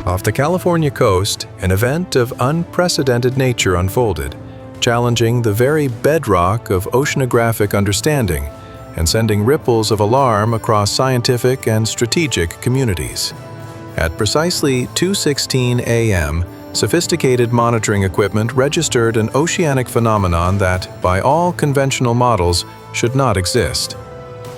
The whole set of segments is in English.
Off the California coast, an event of unprecedented nature unfolded, challenging the very bedrock of oceanographic understanding and sending ripples of alarm across scientific and strategic communities. At precisely 2:16 a.m., sophisticated monitoring equipment registered an oceanic phenomenon that, by all conventional models, should not exist.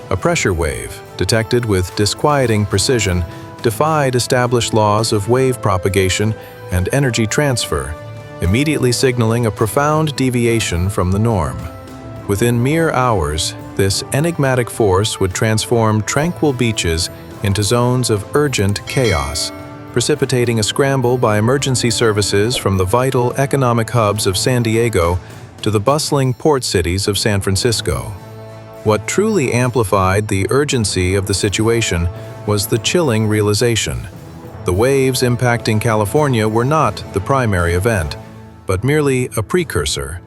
A pressure wave, detected with disquieting precision, defied established laws of wave propagation and energy transfer, immediately signaling a profound deviation from the norm. Within mere hours, this enigmatic force would transform tranquil beaches into zones of urgent chaos, precipitating a scramble by emergency services from the vital economic hubs of San Diego to the bustling port cities of San Francisco. What truly amplified the urgency of the situation was the chilling realization. The waves impacting California were not the primary event, but merely a precursor,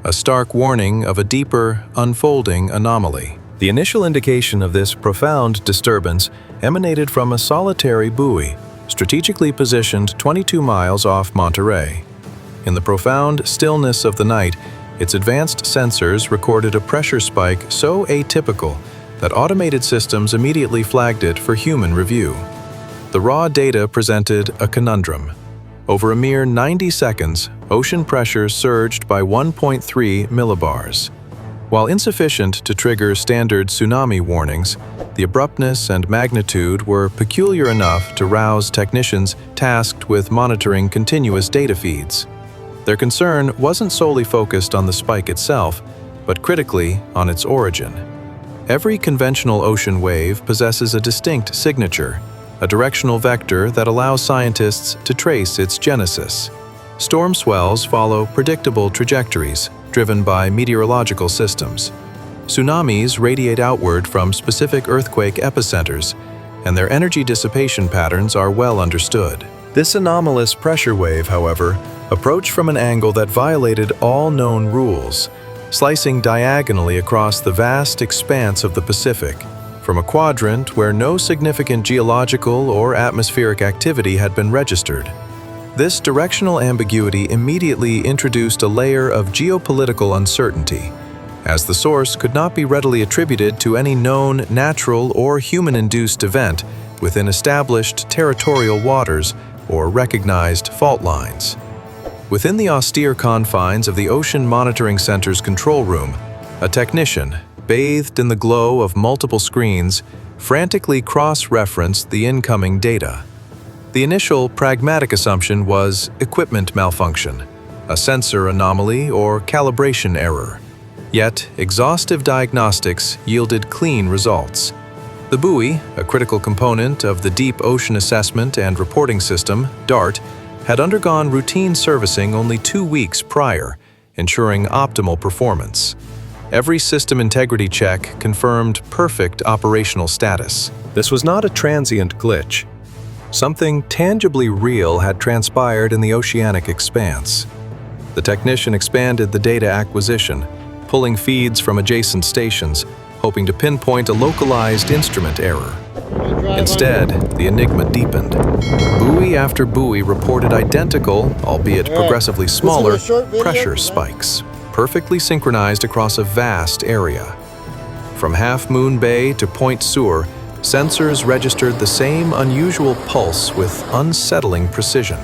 a stark warning of a deeper, unfolding anomaly. The initial indication of this profound disturbance emanated from a solitary buoy, strategically positioned 22 miles off Monterey. In the profound stillness of the night, its advanced sensors recorded a pressure spike so atypical that automated systems immediately flagged it for human review. The raw data presented a conundrum. Over a mere 90 seconds, ocean pressure surged by 1.3 millibars. While insufficient to trigger standard tsunami warnings, the abruptness and magnitude were peculiar enough to rouse technicians tasked with monitoring continuous data feeds. Their concern wasn't solely focused on the spike itself, but critically on its origin. Every conventional ocean wave possesses a distinct signature, a directional vector that allows scientists to trace its genesis. Storm swells follow predictable trajectories, driven by meteorological systems. Tsunamis radiate outward from specific earthquake epicenters, and their energy dissipation patterns are well understood. This anomalous pressure wave, however, approached from an angle that violated all known rules, slicing diagonally across the vast expanse of the Pacific, from a quadrant where no significant geological or atmospheric activity had been registered. This directional ambiguity immediately introduced a layer of geopolitical uncertainty, as the source could not be readily attributed to any known natural or human-induced event within established territorial waters or recognized fault lines. Within the austere confines of the Ocean Monitoring Center's control room, a technician, bathed in the glow of multiple screens, frantically cross-referenced the incoming data. The initial pragmatic assumption was equipment malfunction, a sensor anomaly or calibration error. Yet, exhaustive diagnostics yielded clean results. The buoy, a critical component of the Deep Ocean Assessment and Reporting System, DART, had undergone routine servicing only 2 weeks prior, ensuring optimal performance. Every system integrity check confirmed perfect operational status. This was not a transient glitch. Something tangibly real had transpired in the oceanic expanse. The technician expanded the data acquisition, pulling feeds from adjacent stations, hoping to pinpoint a localized instrument error. Instead, the enigma deepened. Buoy after buoy reported identical, albeit progressively smaller, pressure spikes, perfectly synchronized across a vast area. From Half Moon Bay to Point Sur, sensors registered the same unusual pulse with unsettling precision.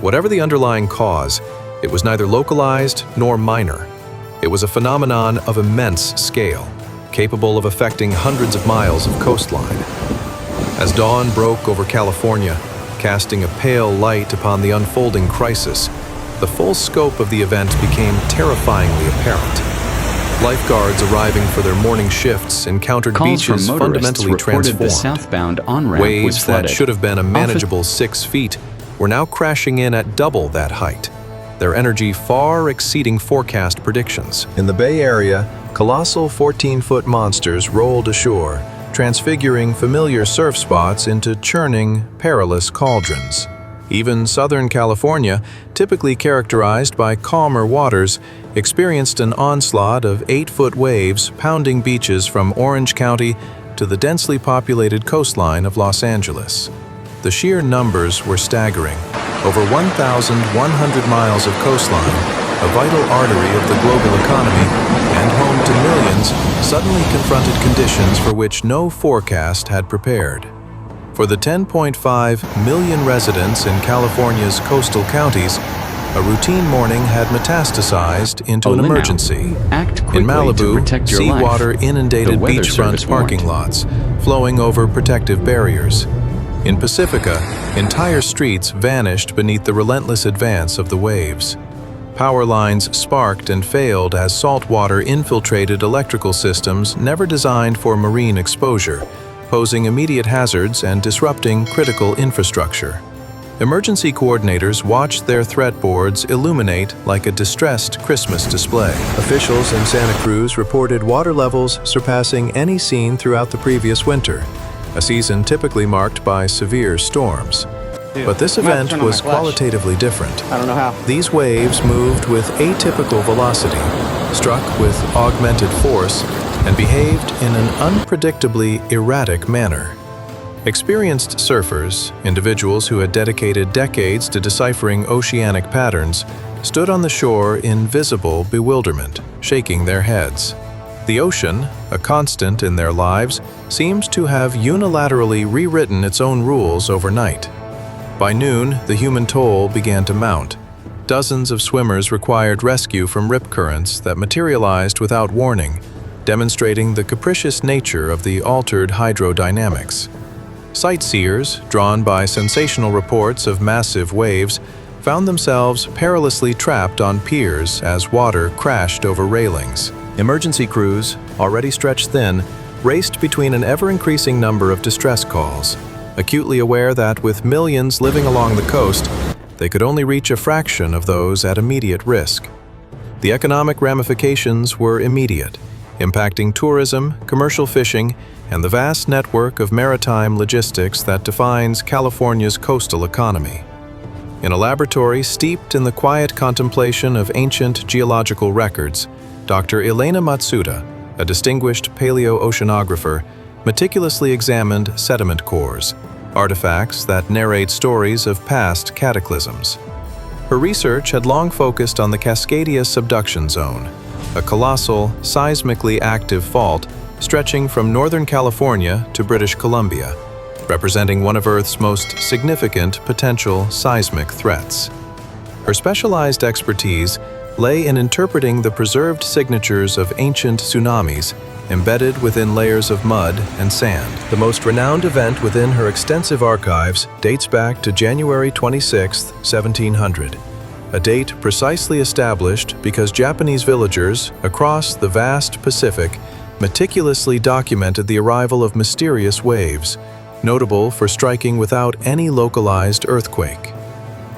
Whatever the underlying cause, it was neither localized nor minor. It was a phenomenon of immense scale, capable of affecting hundreds of miles of coastline. As dawn broke over California, casting a pale light upon the unfolding crisis, the full scope of the event became terrifyingly apparent. Lifeguards arriving for their morning shifts encountered beaches fundamentally transformed. Southbound on-ramp Waves that should have been a manageable 6 feet were now crashing in at double that height, their energy far exceeding forecast predictions. In the Bay Area, colossal 14-foot monsters rolled ashore, transfiguring familiar surf spots into churning, perilous cauldrons. Even Southern California, typically characterized by calmer waters, experienced an onslaught of 8-foot waves pounding beaches from Orange County to the densely populated coastline of Los Angeles. the sheer numbers were staggering. Over 1,100 miles of coastline, a vital artery of the global economy, and home to millions, suddenly confronted conditions for which no forecast had prepared. For the 10.5 million residents in California's coastal counties, a routine morning had metastasized into an emergency. In Malibu, seawater inundated beachfront parking lots, flowing over protective barriers. In Pacifica, entire streets vanished beneath the relentless advance of the waves. Power lines sparked and failed as saltwater infiltrated electrical systems never designed for marine exposure, posing immediate hazards and disrupting critical infrastructure. Emergency coordinators watched their threat boards illuminate like a distressed Christmas display. Officials in Santa Cruz reported water levels surpassing any seen throughout the previous winter, a season typically marked by severe storms. But this event was qualitatively different. I don't know how. These waves moved with atypical velocity, struck with augmented force, and behaved in an unpredictably erratic manner. Experienced surfers, individuals who had dedicated decades to deciphering oceanic patterns, stood on the shore in visible bewilderment, shaking their heads. The ocean, a constant in their lives, seems to have unilaterally rewritten its own rules overnight. By noon, the human toll began to mount. Dozens of swimmers required rescue from rip currents that materialized without warning, demonstrating the capricious nature of the altered hydrodynamics. Sightseers, drawn by sensational reports of massive waves, found themselves perilously trapped on piers as water crashed over railings. Emergency crews, already stretched thin, raced between an ever-increasing number of distress calls, acutely aware that with millions living along the coast, they could only reach a fraction of those at immediate risk. The economic ramifications were immediate, impacting tourism, commercial fishing, and the vast network of maritime logistics that defines California's coastal economy. In a laboratory steeped in the quiet contemplation of ancient geological records, Dr. Elena Matsuda, a distinguished paleoceanographer, meticulously examined sediment cores, artifacts that narrate stories of past cataclysms. Her research had long focused on the Cascadia Subduction Zone, a colossal, seismically active fault stretching from Northern California to British Columbia, representing one of Earth's most significant potential seismic threats. Her specialized expertise lay in interpreting the preserved signatures of ancient tsunamis embedded within layers of mud and sand. The most renowned event within her extensive archives dates back to January 26, 1700, a date precisely established because Japanese villagers across the vast Pacific meticulously documented the arrival of mysterious waves, notable for striking without any localized earthquake.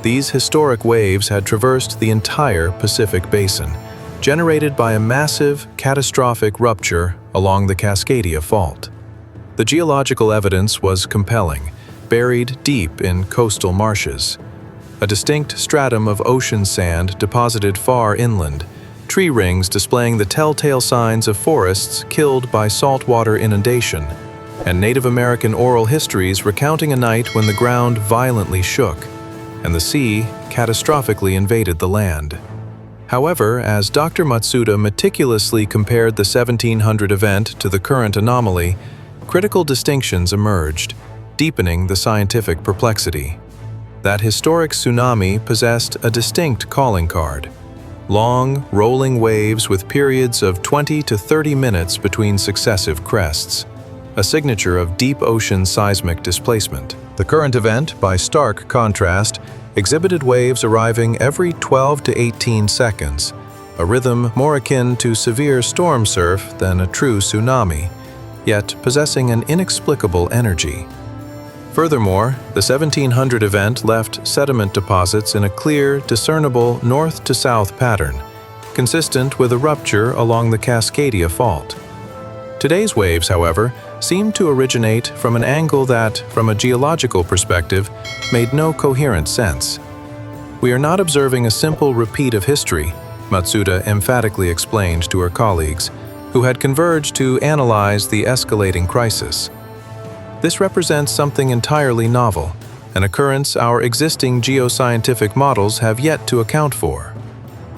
These historic waves had traversed the entire Pacific basin, generated by a massive, catastrophic rupture along the Cascadia Fault. The geological evidence was compelling, buried deep in coastal marshes. A distinct stratum of ocean sand deposited far inland, tree rings displaying the telltale signs of forests killed by saltwater inundation, and Native American oral histories recounting a night when the ground violently shook, and the sea catastrophically invaded the land. However, as Dr. Matsuda meticulously compared the 1700 event to the current anomaly, critical distinctions emerged, deepening the scientific perplexity. That historic tsunami possessed a distinct calling card: long, rolling waves with periods of 20 to 30 minutes between successive crests, a signature of deep ocean seismic displacement. The current event, by stark contrast, exhibited waves arriving every 12 to 18 seconds, a rhythm more akin to severe storm surf than a true tsunami, yet possessing an inexplicable energy. Furthermore, the 1700 event left sediment deposits in a clear, discernible north-to-south pattern, consistent with a rupture along the Cascadia Fault. Today's waves, however, seem to originate from an angle that, from a geological perspective, made no coherent sense. "We are not observing a simple repeat of history," Matsuda emphatically explained to her colleagues, who had converged to analyze the escalating crisis. "This represents something entirely novel, an occurrence our existing geoscientific models have yet to account for.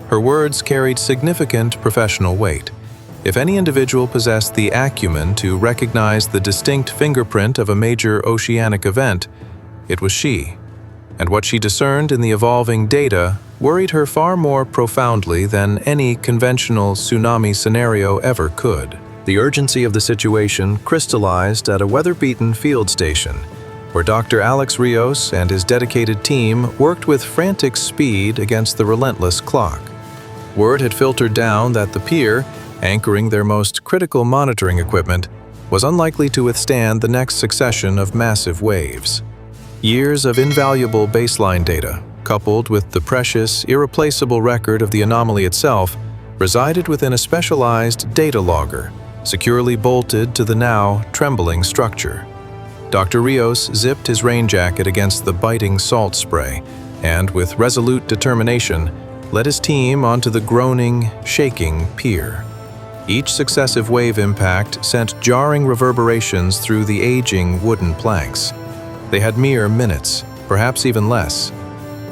Her words carried significant professional weight. If any individual possessed the acumen to recognize the distinct fingerprint of a major oceanic event, it was she. And what she discerned in the evolving data worried her far more profoundly than any conventional tsunami scenario ever could. The urgency of the situation crystallized at a weather-beaten field station, where Dr. Alex Rios and his dedicated team worked with frantic speed against the relentless clock. Word had filtered down that the pier, anchoring their most critical monitoring equipment, was unlikely to withstand the next succession of massive waves. Years of invaluable baseline data, coupled with the precious, irreplaceable record of the anomaly itself, resided within a specialized data logger, securely bolted to the now trembling structure. Dr. Rios zipped his rain jacket against the biting salt spray and, with resolute determination, led his team onto the groaning, shaking pier. Each successive wave impact sent jarring reverberations through the aging wooden planks. They had mere minutes, perhaps even less.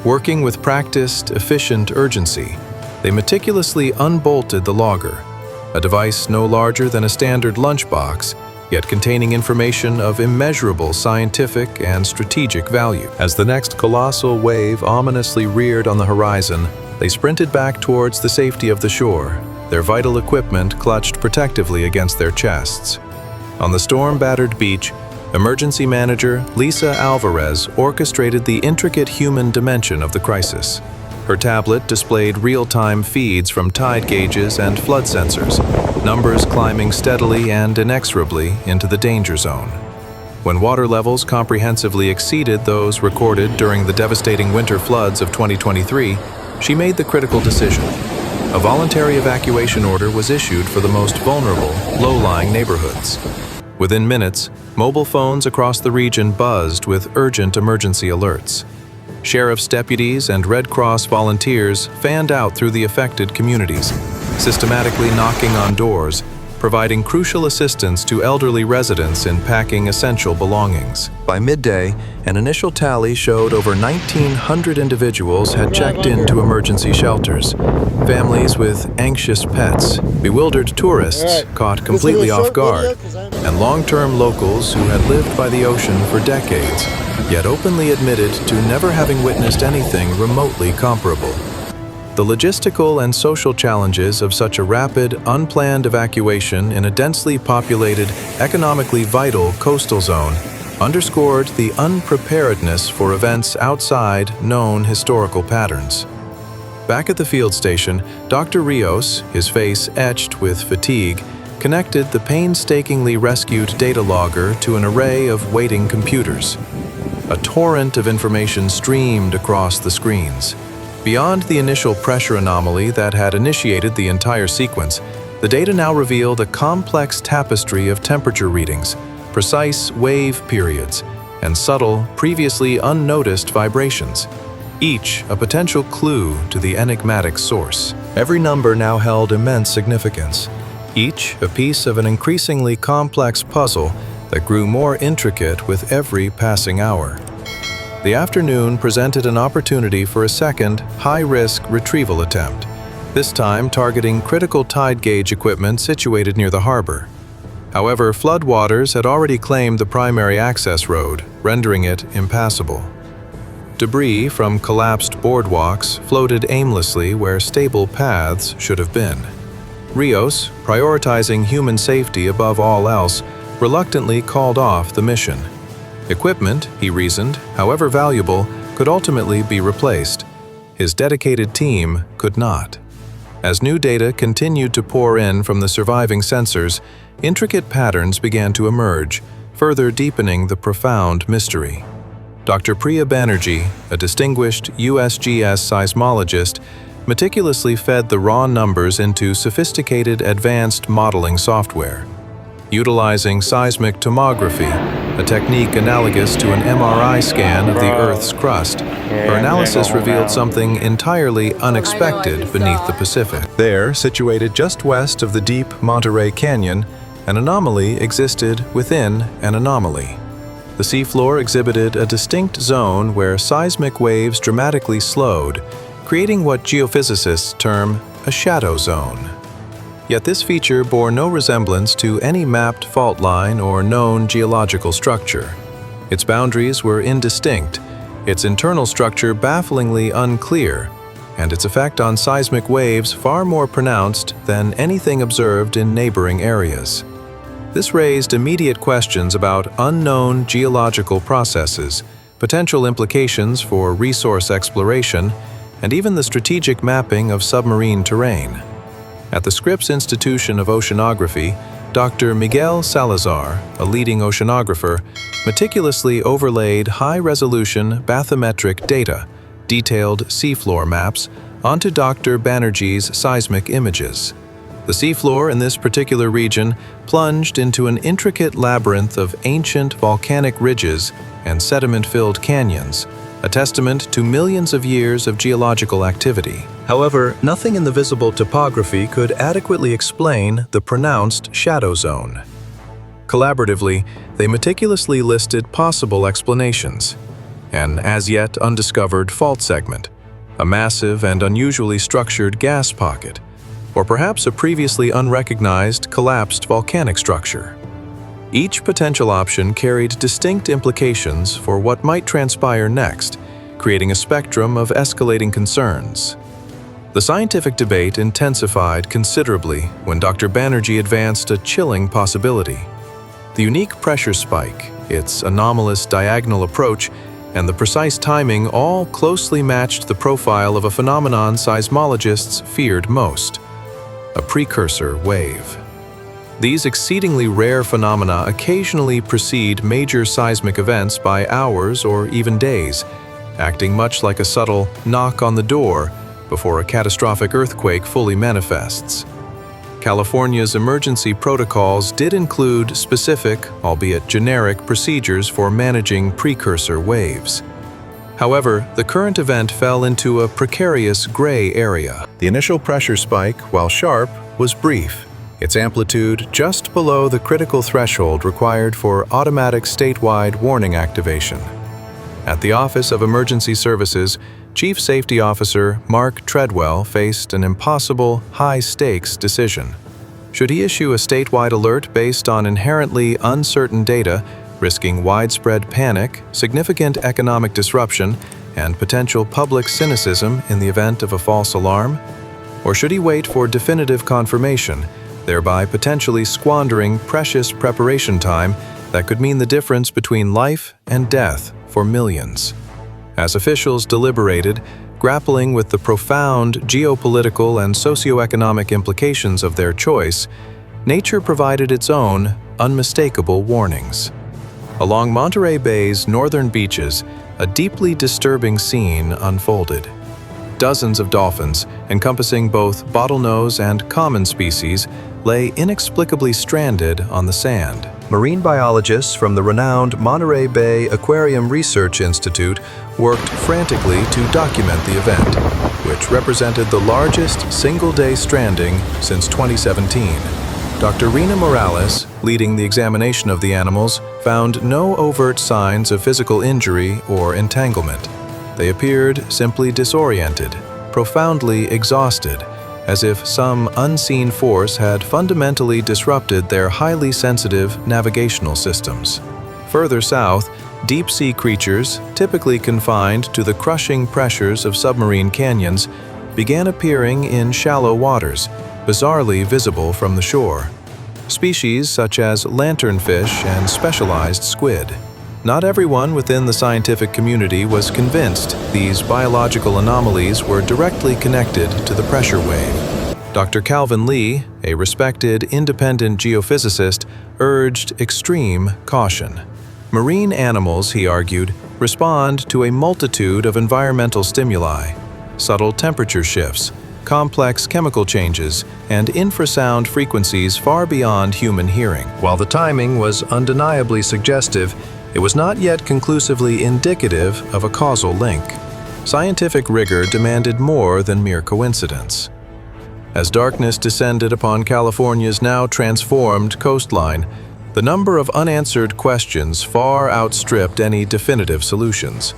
Working with practiced, efficient urgency, they meticulously unbolted the logger, a device no larger than a standard lunchbox, yet containing information of immeasurable scientific and strategic value. As the next colossal wave ominously reared on the horizon, they sprinted back towards the safety of the shore, their vital equipment clutched protectively against their chests. On the storm-battered beach, Emergency Manager Lisa Alvarez orchestrated the intricate human dimension of the crisis. Her tablet displayed real-time feeds from tide gauges and flood sensors, numbers climbing steadily and inexorably into the danger zone. When water levels comprehensively exceeded those recorded during the devastating winter floods of 2023, she made the critical decision. A voluntary evacuation order was issued for the most vulnerable, low-lying neighborhoods. Within minutes, mobile phones across the region buzzed with urgent emergency alerts. Sheriff's deputies and Red Cross volunteers fanned out through the affected communities, systematically knocking on doors, providing crucial assistance to elderly residents in packing essential belongings. By midday, an initial tally showed over 1,900 individuals had checked into emergency shelters. Families with anxious pets, bewildered tourists caught completely off guard, and long-term locals who had lived by the ocean for decades, yet openly admitted to never having witnessed anything remotely comparable. The logistical and social challenges of such a rapid, unplanned evacuation in a densely populated, economically vital coastal zone underscored the unpreparedness for events outside known historical patterns. Back at the field station, Dr. Rios, his face etched with fatigue, connected the painstakingly rescued data logger to an array of waiting computers. A torrent of information streamed across the screens. Beyond the initial pressure anomaly that had initiated the entire sequence, the data now revealed a complex tapestry of temperature readings, precise wave periods, and subtle, previously unnoticed vibrations, each a potential clue to the enigmatic source. Every number now held immense significance, each a piece of an increasingly complex puzzle that grew more intricate with every passing hour. The afternoon presented an opportunity for a second, high-risk retrieval attempt, this time targeting critical tide gauge equipment situated near the harbor. However, floodwaters had already claimed the primary access road, rendering it impassable. Debris from collapsed boardwalks floated aimlessly where stable paths should have been. Rios, prioritizing human safety above all else, reluctantly called off the mission. Equipment, he reasoned, however valuable, could ultimately be replaced. His dedicated team could not. As new data continued to pour in from the surviving sensors, intricate patterns began to emerge, further deepening the profound mystery. Dr. Priya Banerjee, a distinguished USGS seismologist, meticulously fed the raw numbers into sophisticated advanced modeling software. Utilizing seismic tomography, a technique analogous to an MRI scan of the Earth's crust, her analysis revealed something entirely unexpected beneath the Pacific. There, situated just west of the deep Monterey Canyon, an anomaly existed within an anomaly. The seafloor exhibited a distinct zone where seismic waves dramatically slowed, creating what geophysicists term a shadow zone. Yet this feature bore no resemblance to any mapped fault line or known geological structure. Its boundaries were indistinct, its internal structure bafflingly unclear, and its effect on seismic waves far more pronounced than anything observed in neighboring areas. This raised immediate questions about unknown geological processes, potential implications for resource exploration, and even the strategic mapping of submarine terrain. At the Scripps Institution of Oceanography, Dr. Miguel Salazar, a leading oceanographer, meticulously overlaid high-resolution bathymetric data, detailed seafloor maps, onto Dr. Banerjee's seismic images. The seafloor in this particular region plunged into an intricate labyrinth of ancient volcanic ridges and sediment-filled canyons, a testament to millions of years of geological activity. However, nothing in the visible topography could adequately explain the pronounced shadow zone. Collaboratively, they meticulously listed possible explanations: an as-yet undiscovered fault segment, a massive and unusually structured gas pocket, or perhaps a previously unrecognized collapsed volcanic structure. Each potential option carried distinct implications for what might transpire next, creating a spectrum of escalating concerns. The scientific debate intensified considerably when Dr. Banerjee advanced a chilling possibility. The unique pressure spike, its anomalous diagonal approach, and the precise timing all closely matched the profile of a phenomenon seismologists feared most: a precursor wave. These exceedingly rare phenomena occasionally precede major seismic events by hours or even days, acting much like a subtle knock on the door before a catastrophic earthquake fully manifests. California's emergency protocols did include specific, albeit generic, procedures for managing precursor waves. However, the current event fell into a precarious gray area. The initial pressure spike, while sharp, was brief, its amplitude just below the critical threshold required for automatic statewide warning activation. At the Office of Emergency Services, Chief Safety Officer Mark Treadwell faced an impossible, high-stakes decision. Should he issue a statewide alert based on inherently uncertain data, risking widespread panic, significant economic disruption, and potential public cynicism in the event of a false alarm? Or should he wait for definitive confirmation, thereby potentially squandering precious preparation time that could mean the difference between life and death for millions? As officials deliberated, grappling with the profound geopolitical and socioeconomic implications of their choice, nature provided its own unmistakable warnings. Along Monterey Bay's northern beaches, a deeply disturbing scene unfolded. Dozens of dolphins, encompassing both bottlenose and common species, lay inexplicably stranded on the sand. Marine biologists from the renowned Monterey Bay Aquarium Research Institute worked frantically to document the event, which represented the largest single-day stranding since 2017. Dr. Rina Morales, leading the examination of the animals, found no overt signs of physical injury or entanglement. They appeared simply disoriented, profoundly exhausted, as if some unseen force had fundamentally disrupted their highly sensitive navigational systems. Further south, deep-sea creatures, typically confined to the crushing pressures of submarine canyons, began appearing in shallow waters, bizarrely visible from the shore. Species such as lanternfish and specialized squid. Not everyone within the scientific community was convinced these biological anomalies were directly connected to the pressure wave. Dr. Calvin Lee, a respected independent geophysicist, urged extreme caution. Marine animals, he argued, respond to a multitude of environmental stimuli: subtle temperature shifts, complex chemical changes, and infrasound frequencies far beyond human hearing. While the timing was undeniably suggestive, it was not yet conclusively indicative of a causal link. Scientific rigor demanded more than mere coincidence. As darkness descended upon California's now transformed coastline, The number of unanswered questions far outstripped any definitive solutions.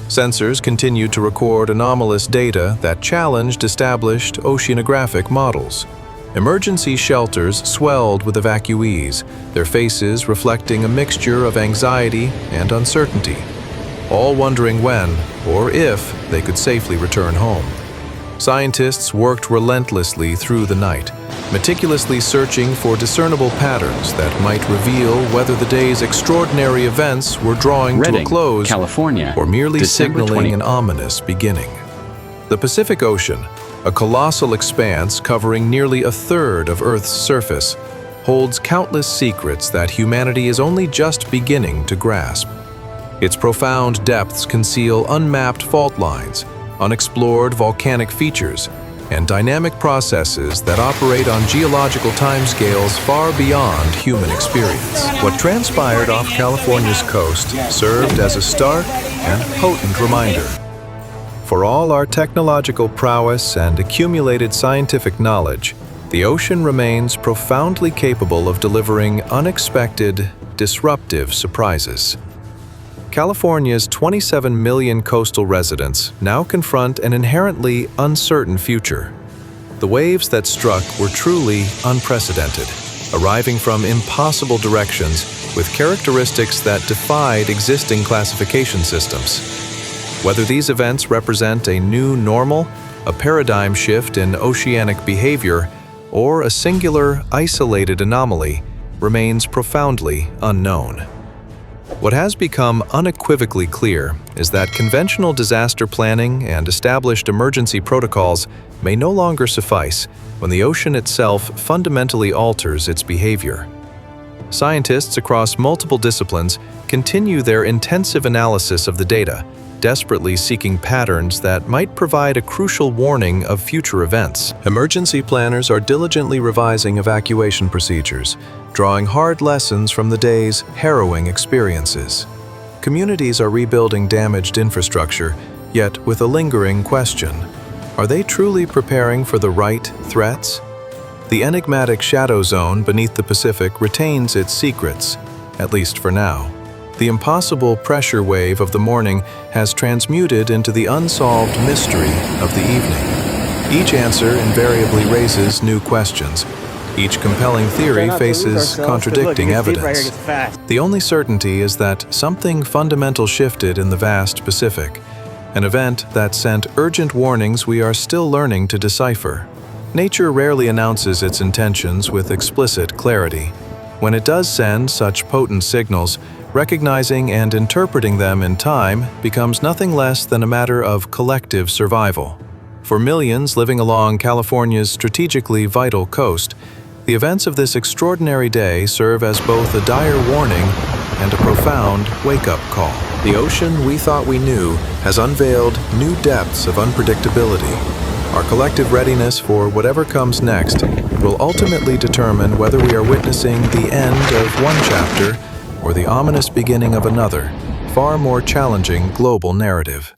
Sensors continued to record anomalous data that challenged established oceanographic models. Emergency shelters swelled with evacuees, their faces reflecting a mixture of anxiety and uncertainty, all wondering when or if they could safely return home. Scientists worked relentlessly through the night, meticulously searching for discernible patterns that might reveal whether the day's extraordinary events were drawing to a close, California, or merely December signaling 20. an ominous beginning. The Pacific Ocean, a colossal expanse covering nearly a third of Earth's surface, holds countless secrets that humanity is only just beginning to grasp. Its profound depths conceal unmapped fault lines, unexplored volcanic features, and dynamic processes that operate on geological timescales far beyond human experience. What transpired off California's coast served as a stark and potent reminder. For all our technological prowess and accumulated scientific knowledge, the ocean remains profoundly capable of delivering unexpected, disruptive surprises. California's 27 million coastal residents now confront an inherently uncertain future. The waves that struck were truly unprecedented, arriving from impossible directions with characteristics that defied existing classification systems. Whether these events represent a new normal, a paradigm shift in oceanic behavior, or a singular, isolated anomaly, remains profoundly unknown. What has become unequivocally clear is that conventional disaster planning and established emergency protocols may no longer suffice when the ocean itself fundamentally alters its behavior. Scientists across multiple disciplines continue their intensive analysis of the data, desperately seeking patterns that might provide a crucial warning of future events. Emergency planners are diligently revising evacuation procedures, drawing hard lessons from the day's harrowing experiences. Communities are rebuilding damaged infrastructure, yet with a lingering question: are they truly preparing for the right threats? The enigmatic shadow zone beneath the Pacific retains its secrets, at least for now. The impossible pressure wave of the morning has transmuted into the unsolved mystery of the evening. Each answer invariably raises new questions. Each compelling theory faces contradicting evidence. The only certainty is that something fundamental shifted in the vast Pacific, an event that sent urgent warnings we are still learning to decipher. Nature rarely announces its intentions with explicit clarity. When it does send such potent signals, recognizing and interpreting them in time becomes nothing less than a matter of collective survival. For millions living along California's strategically vital coast, the events of this extraordinary day serve as both a dire warning and a profound wake-up call. The ocean we thought we knew has unveiled new depths of unpredictability. Our collective readiness for whatever comes next will ultimately determine whether we are witnessing the end of one chapter or the ominous beginning of another, far more challenging global narrative.